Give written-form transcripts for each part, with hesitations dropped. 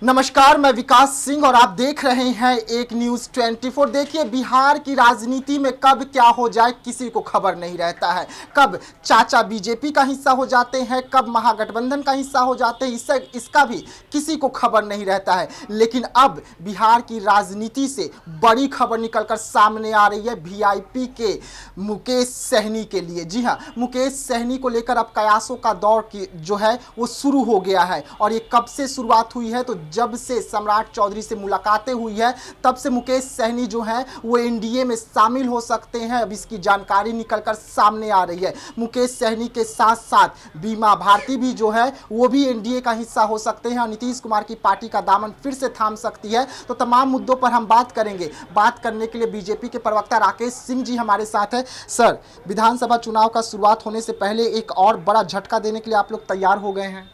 नमस्कार, मैं विकास सिंह और आप देख रहे हैं एक न्यूज़ 24। देखिए, बिहार की राजनीति में कब क्या हो जाए किसी को खबर नहीं रहता है। कब चाचा बीजेपी का हिस्सा हो जाते हैं, कब महागठबंधन का हिस्सा हो जाते हैं, इसका भी किसी को खबर नहीं रहता है। लेकिन अब बिहार की राजनीति से बड़ी खबर निकलकर सामने आ रही है वीआईपी के मुकेश सहनी के लिए। जी हाँ, मुकेश सहनी को लेकर अब कयासों का दौर जो है वो शुरू हो गया है। और ये कब से शुरुआत हुई है? तो जब से सम्राट चौधरी से मुलाकातें हुई है तब से मुकेश सहनी जो है वो एनडीए में शामिल हो सकते हैं। अब इसकी जानकारी निकलकर सामने आ रही है। मुकेश सहनी के साथ साथ बीमा भारती भी जो है वो भी एनडीए का हिस्सा हो सकते हैं और नीतीश कुमार की पार्टी का दामन फिर से थाम सकती है। तो तमाम मुद्दों पर हम बात करेंगे। बात करने के लिए बीजेपी के प्रवक्ता राकेश सिंह जी हमारे साथ है। सर, विधानसभा चुनाव का शुरुआत होने से पहले एक और बड़ा झटका देने के लिए आप लोग तैयार हो गए हैं।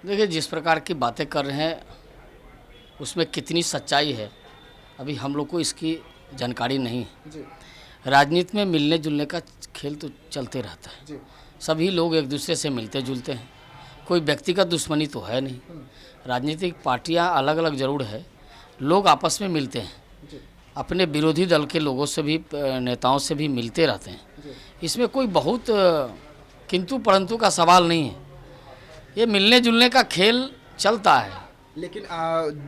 देखिए, जिस प्रकार की बातें कर रहे हैं उसमें कितनी सच्चाई है अभी हम लोग को इसकी जानकारी नहीं है जी। राजनीति में मिलने जुलने का खेल तो चलते रहता है जी। सभी लोग एक दूसरे से मिलते जुलते हैं, कोई व्यक्तिगत दुश्मनी तो है नहीं। राजनीतिक पार्टियां अलग अलग जरूर है, लोग आपस में मिलते हैं, अपने विरोधी दल के लोगों से भी नेताओं से भी मिलते रहते हैं। इसमें कोई बहुत किंतु परंतु का सवाल नहीं है, ये मिलने जुलने का खेल चलता है। लेकिन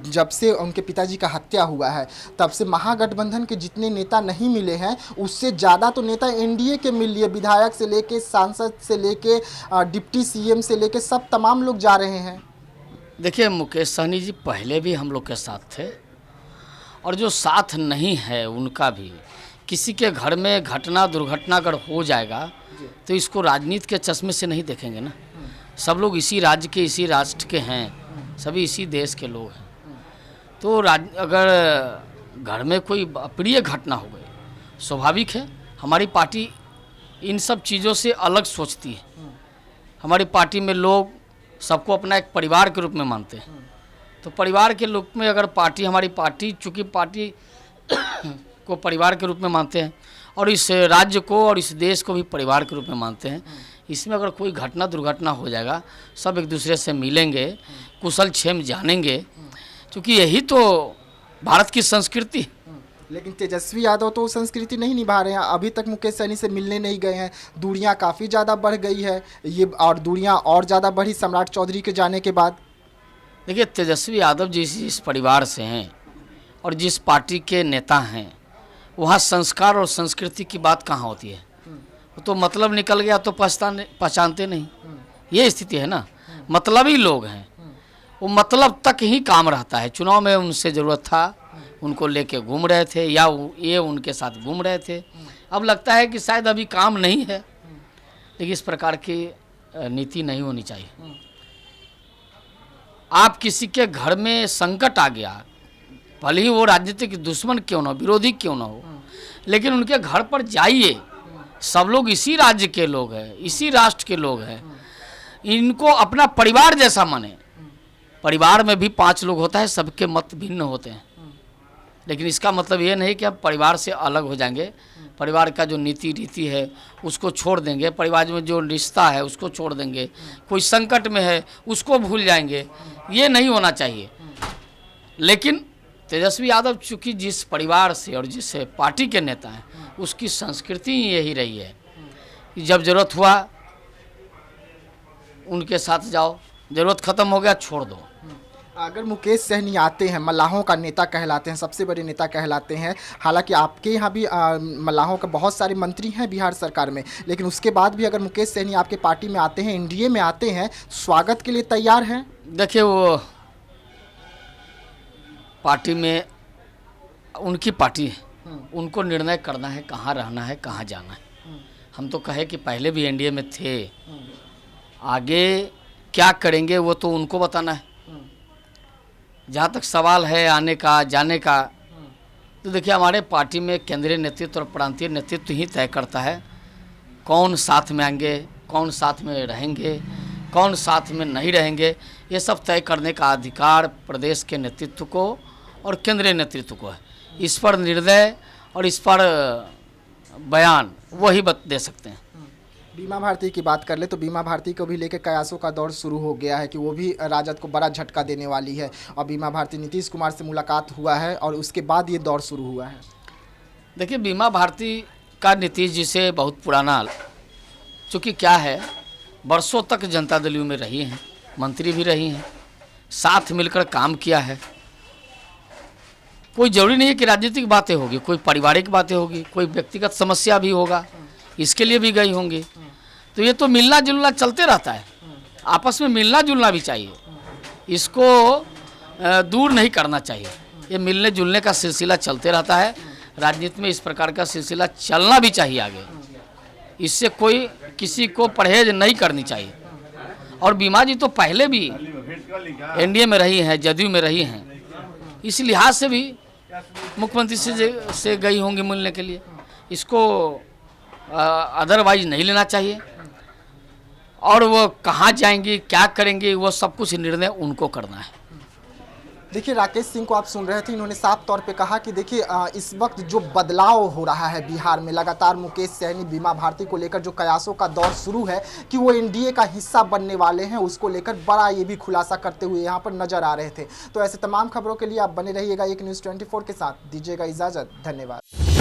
जब से उनके पिताजी का हत्या हुआ है तब से महागठबंधन के जितने नेता नहीं मिले हैं उससे ज़्यादा तो नेता एनडीए के मिल लिए। विधायक से लेके सांसद से लेके डिप्टी सीएम से लेके सब तमाम लोग जा रहे हैं। देखिए, मुकेश सहनी जी पहले भी हम लोग के साथ थे और जो साथ नहीं है उनका भी, किसी के घर में घटना दुर्घटना अगर हो जाएगा तो इसको राजनीति के चश्मे से नहीं देखेंगे ना। सब लोग इसी राज्य के, इसी राष्ट्र के हैं, सभी इसी देश के लोग हैं। तो अगर घर में कोई अप्रिय घटना हो गई, स्वाभाविक है हमारी पार्टी इन सब चीज़ों से अलग सोचती है। हमारी पार्टी में लोग सबको अपना एक परिवार के रूप में मानते हैं। तो परिवार के रूप में अगर हमारी पार्टी चूँकि पार्टी को परिवार के रूप में मानते हैं और इस राज्य को और इस देश को भी परिवार के रूप में मानते हैं, इसमें अगर कोई घटना दुर्घटना हो जाएगा सब एक दूसरे से मिलेंगे, कुशल क्षेम जानेंगे, क्योंकि यही तो भारत की संस्कृति। लेकिन तेजस्वी यादव तो संस्कृति नहीं निभा रहे हैं। अभी तक मुकेश सहनी से मिलने नहीं गए हैं। दूरियां काफ़ी ज़्यादा बढ़ गई है ये, और दूरियां और ज़्यादा बढ़ी सम्राट चौधरी के जाने के बाद। देखिए, तेजस्वी यादव जिस परिवार से हैं और जिस पार्टी के नेता हैं वहाँ संस्कार और संस्कृति की बात कहाँ होती है। तो मतलब निकल गया तो पहचानते नहीं, ये स्थिति है ना। मतलबी लोग हैं, वो मतलब तक ही काम रहता है। चुनाव में उनसे ज़रूरत था, उनको लेके घूम रहे थे या ये उनके साथ घूम रहे थे। अब लगता है कि शायद अभी काम नहीं है, लेकिन इस प्रकार की नीति नहीं होनी चाहिए। आप किसी के घर में संकट आ गया, भले ही वो राजनीतिक दुश्मन क्यों ना हो, विरोधी क्यों ना हो, लेकिन उनके घर पर जाइए। सब लोग इसी राज्य के लोग हैं, इसी राष्ट्र के लोग हैं, इनको अपना परिवार जैसा माने। परिवार में भी 5 लोग होता है, सबके मत भिन्न होते हैं, लेकिन इसका मतलब ये नहीं कि आप परिवार से अलग हो जाएंगे। परिवार का जो नीति रीति है उसको छोड़ देंगे, परिवार में जो रिश्ता है उसको छोड़ देंगे, कोई संकट में है उसको भूल जाएंगे, ये नहीं होना चाहिए। लेकिन तेजस्वी यादव चूँकि जिस परिवार से और जिस पार्टी के नेता हैं उसकी संस्कृति यही रही है कि जब ज़रूरत हुआ उनके साथ जाओ, ज़रूरत ख़त्म हो गया छोड़ दो। अगर मुकेश सहनी आते हैं, मल्लाहों का नेता कहलाते हैं, सबसे बड़े नेता कहलाते हैं। हालांकि आपके यहाँ भी मल्लाहों के बहुत सारे मंत्री हैं बिहार सरकार में, लेकिन उसके बाद भी अगर मुकेश सहनी आपके पार्टी में आते हैं, एनडीए में आते हैं, स्वागत के लिए तैयार हैं? देखिए, वो पार्टी में उनकी पार्टी है, उनको निर्णय करना है कहाँ रहना है, कहाँ जाना है। हम तो कहे कि पहले भी एनडीए में थे, आगे क्या करेंगे वो तो उनको बताना है। जहाँ तक सवाल है आने का जाने का, तो देखिए हमारे पार्टी में केंद्रीय नेतृत्व और प्रांतीय नेतृत्व ही तय करता है कौन साथ में आएंगे, कौन साथ में रहेंगे, कौन साथ में नहीं रहेंगे। ये सब तय करने का अधिकार प्रदेश के नेतृत्व को और केंद्रीय नेतृत्व को है। इस पर निर्णय और इस पर बयान वही दे सकते हैं। बीमा भारती की बात कर ले तो बीमा भारती को भी लेकर कयासों का दौर शुरू हो गया है कि वो भी राजद को बड़ा झटका देने वाली है, और बीमा भारती नीतीश कुमार से मुलाकात हुआ है और उसके बाद ये दौर शुरू हुआ है। देखिए, बीमा भारती का नीतीश जी से बहुत पुराना, चूँकि क्या है, बरसों तक जनता दल यू में रही हैं, मंत्री भी रही हैं, साथ मिलकर काम किया है। कोई ज़रूरी नहीं है कि राजनीतिक बातें होगी, कोई पारिवारिक बातें होगी, कोई व्यक्तिगत समस्या भी होगा, इसके लिए भी गई होंगी। तो ये तो मिलना जुलना चलते रहता है, आपस में मिलना जुलना भी चाहिए, इसको दूर नहीं करना चाहिए। ये मिलने जुलने का सिलसिला चलते रहता है, राजनीति में इस प्रकार का सिलसिला चलना भी चाहिए आगे। इससे कोई किसी को परहेज नहीं करनी चाहिए। और बीमा जी तो पहले भी एनडीए में रही हैं, जदयू में रही हैं, इस लिहाज से भी मुख्यमंत्री से गई होंगी मिलने के लिए। इसको अदरवाइज नहीं लेना चाहिए। और वो कहाँ जाएंगी, क्या करेंगी, वो सब कुछ निर्णय उनको करना है। देखिए, राकेश सिंह को आप सुन रहे थे, इन्होंने साफ तौर पे कहा कि देखिए इस वक्त जो बदलाव हो रहा है बिहार में, लगातार मुकेश सहनी बीमा भारती को लेकर जो कयासों का दौर शुरू है कि वो एनडीए का हिस्सा बनने वाले हैं, उसको लेकर बड़ा ये भी खुलासा करते हुए यहाँ पर नजर आ रहे थे। तो ऐसे तमाम खबरों के लिए आप बने रहिएगा एक न्यूज़ 24 के साथ। दीजिएगा इजाज़त, धन्यवाद।